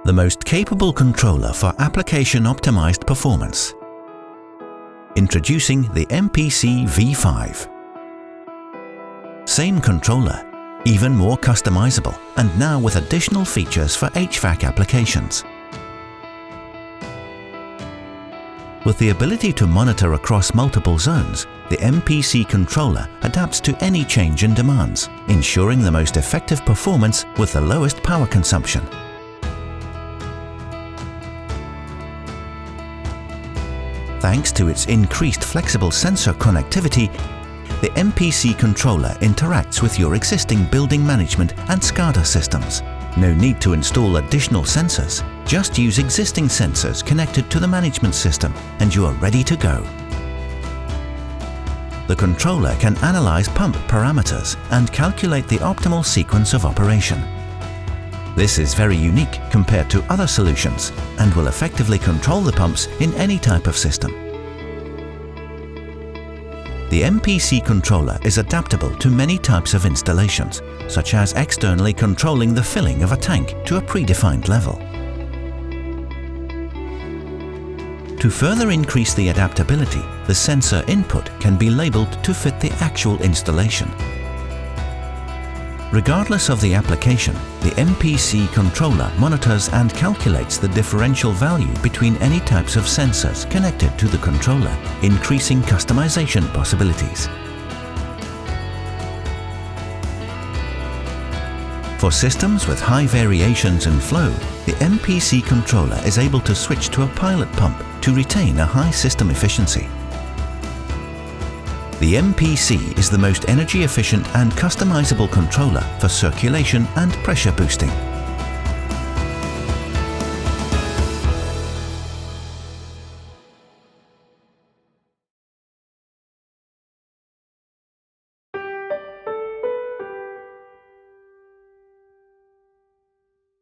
the most capable controller for application-optimized performance. Introducing the MPC V5. Same controller, even more customizable, and now with additional features for HVAC applications. With the ability to monitor across multiple zones, the MPC controller adapts to any change in demands, ensuring the most effective performance with the lowest power consumption. Thanks to its increased flexible sensor connectivity, the MPC controller interacts with your existing building management and SCADA systems. No need to install additional sensors. Just use existing sensors connected to the management system and you are ready to go. The controller can analyze pump parameters and calculate the optimal sequence of operation. This is very unique compared to other solutions and will effectively control the pumps in any type of system. The MPC controller is adaptable to many types of installations, such as externally controlling the filling of a tank to a predefined level. To further increase the adaptability, the sensor input can be labeled to fit the actual installation. Regardless of the application, the MPC controller monitors and calculates the differential value between any types of sensors connected to the controller, increasing customization possibilities. For systems with high variations in flow, the MPC controller is able to switch to a pilot pump to retain a high system efficiency. The MPC is the most energy efficient and customizable controller for circulation and pressure boosting.